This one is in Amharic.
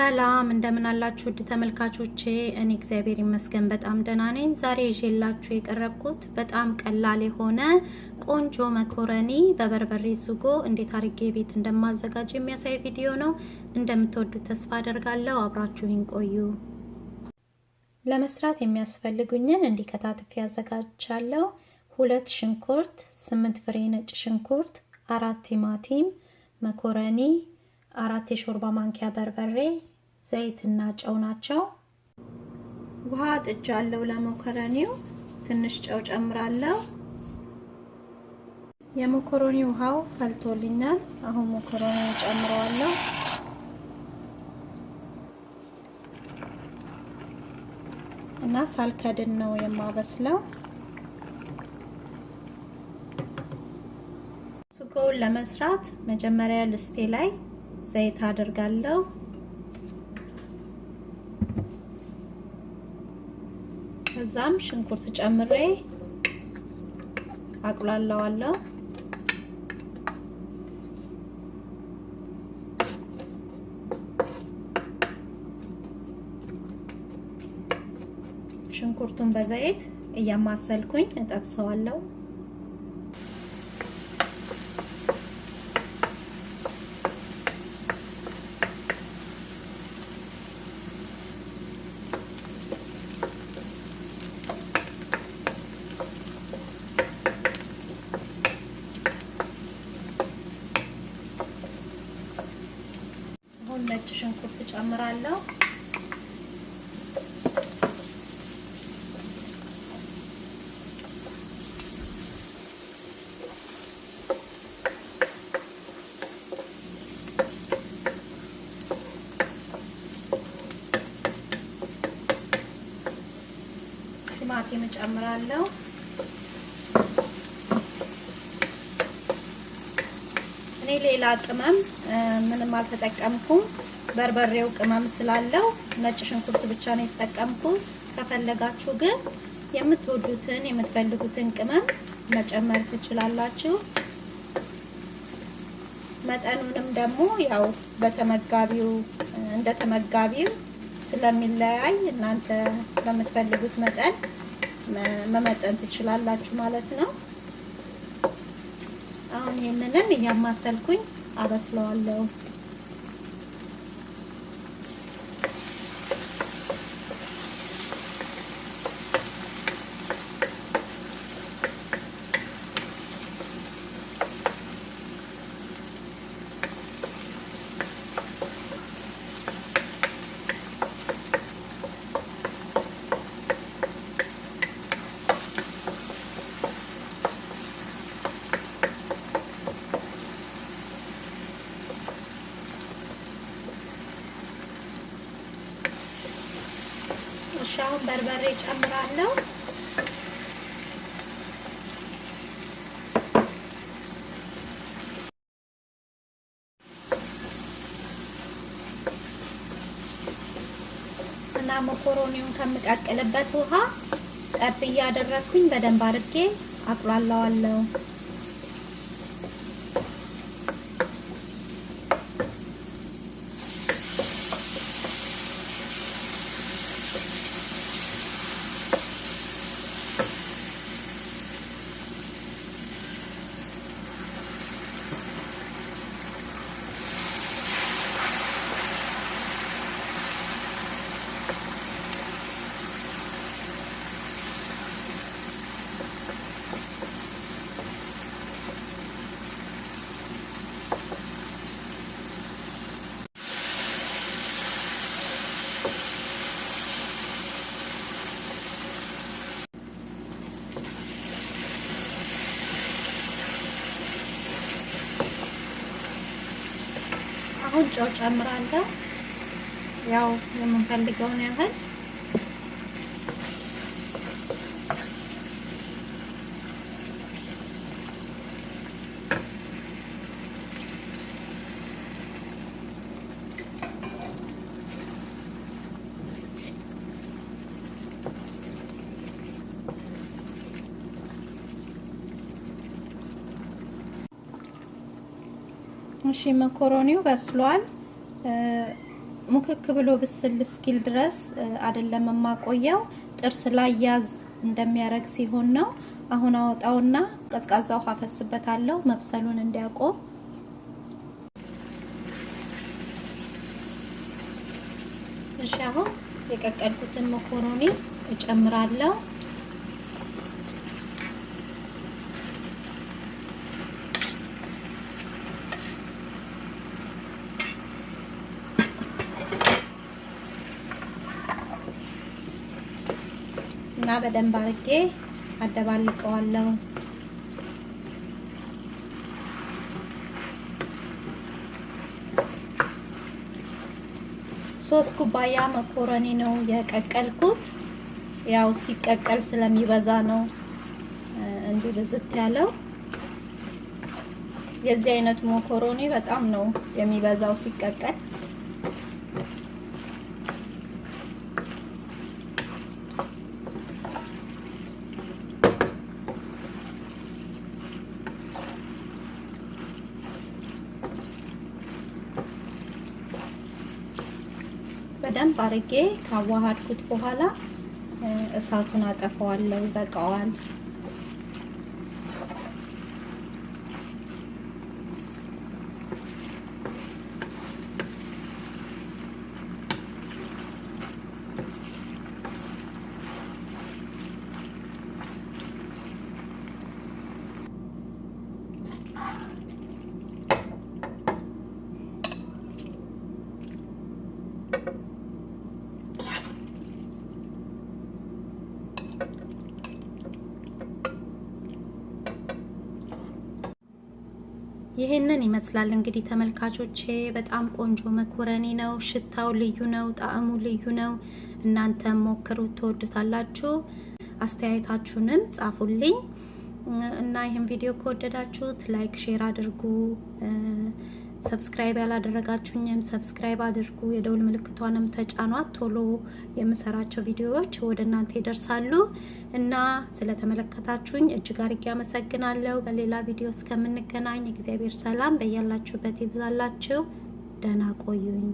ሰላም እንደምን አላችሁ ውድ ተመልካቾቼ እኔ እግዚአብሔር ይመስገን በጣም ደህና ነኝ። ዛሬ ይዤላችሁ የቀረብኩት በጣም ቀላል የሆነ ቆንጆ መኮረኒ በበርበሬ ሱጎ እንዴት አድርጌ ቤት እንደማዘጋጅ የሚያሳይ ቪዲዮ ነው። እንደምትወዱት ተስፋ አደርጋለሁ። አብራችሁኝ ቆዩ። ለመስራት የሚያስፈልጉኝን እንዲከታተፍ ያዘጋጃለሁ። 2 ሽንኩርት፣ 8 ፍሬ ነጭ ሽንኩርት፣ 4 ቲማቲም፣ መኮረኒ፣ 4 የሾርባ ማንኪያ በርበሬ፣ ዘይትና ጨው ናቸው። ውሃ ጥጃለሁ ለመኮረኒው ትንሽ ጨው ጨምራለሁ። የመኮረኒ ውሃው ፈልቶልኛል። አሁን መኮረኒውን ጨምረዋለሁ። እና ሳልከድን ነው የማበስለው። ሱጎውን ለመስራት መጀመሪያ ልስቴ ላይ ዘይት አደርጋለሁ። ከዛም ሽንኩርት ጨምሬ አቁላላዋለሁ። ሽንኩርቱን በዘይት እያማሰልኩኝ እጠብሰዋለሁ። ነጭ ሽንኩርት ጨምራለሁ። ቲማቲም ጨምራለሁ። እኔ ሌላ ቅመም ምንም አልተጠቀምኩም። በርበሬው ቅመም ስላለው ነጭ ሽንኩርት ብቻ ነው የተጠቀምኩት። ከፈለጋችሁ ግን የምትወዱትን የምትፈልጉትን ቅመም መጨመር ትችላላችሁ። መጠኑንም ደግሞ ያው በተመጋቢው እንደተመጋቢው ስለሚለያይ እናንተ በምትፈልጉት መጠን መመጠን ትችላላችሁ ማለት ነው። አሁን ይሄንንም እያማሰልኩኝ አበስለዋለሁ። አሁን በርበሬ ጨምራለሁ። እና መኮረኒውን ከምቀቅልበት ውሃ ጠብ እያደረኩኝ በደንብ አድርጌ አቁላላዋለሁ። አሁን ጨው ጨምራለሁ። ያው የምንፈልገውን ያህል እሺ መኮረኒው በስሏል። ሙክክ ብሎ ብስል እስኪል ድረስ አይደለም ማቆየው ጥርስ ላይ ያዝ እንደሚያረግ ሲሆን ነው። አሁን አወጣውና ቀዝቃዛ ውሃ ፈስበታለሁ መብሰሉን እንዲያቆም። እሺ አሁን የቀቀልኩትን መኮረኒ እጨምራለሁ። እና በደንብ አድርጌ አደባልቀዋለሁ። 3 ኩባያ መኮረኒ ነው የቀቀልኩት። ያው ሲቀቀል ስለሚበዛ ነው እንዲህ ብዝት ያለው። የዚህ አይነቱ መኮረኒ በጣም ነው የሚበዛው ሲቀቀል። በደንብ አድርጌ ካዋሃድኩት በኋላ እሳቱን አጠፋዋለሁ። ይበቃዋል። ይሄንን ይመስላል እንግዲህ ተመልካቾቼ። በጣም ቆንጆ መኮረኒ ነው። ሽታው ልዩ ነው፣ ጣዕሙ ልዩ ነው። እናንተም ሞክሩት፣ ትወዱታላችሁ። አስተያየታችሁንም ጻፉልኝ እና ይሄን ቪዲዮ ከወደዳችሁት ላይክ፣ ሼር አድርጉ። ሰብስክራይብ ያላደረጋችሁኝም ሰብስክራይብ አድርጉ። የደውል ምልክቷንም ተጫኗት። ቶሎ የምሰራቸው ቪዲዮዎች ወደ እናንተ ይደርሳሉ እና ስለተመለከታችሁኝ እጅግ አድርጌ አመሰግናለሁ። በሌላ ቪዲዮ እስከምንገናኝ እግዚአብሔር ሰላም በያላችሁበት ይብዛላችሁ። ደህና ቆዩኝ።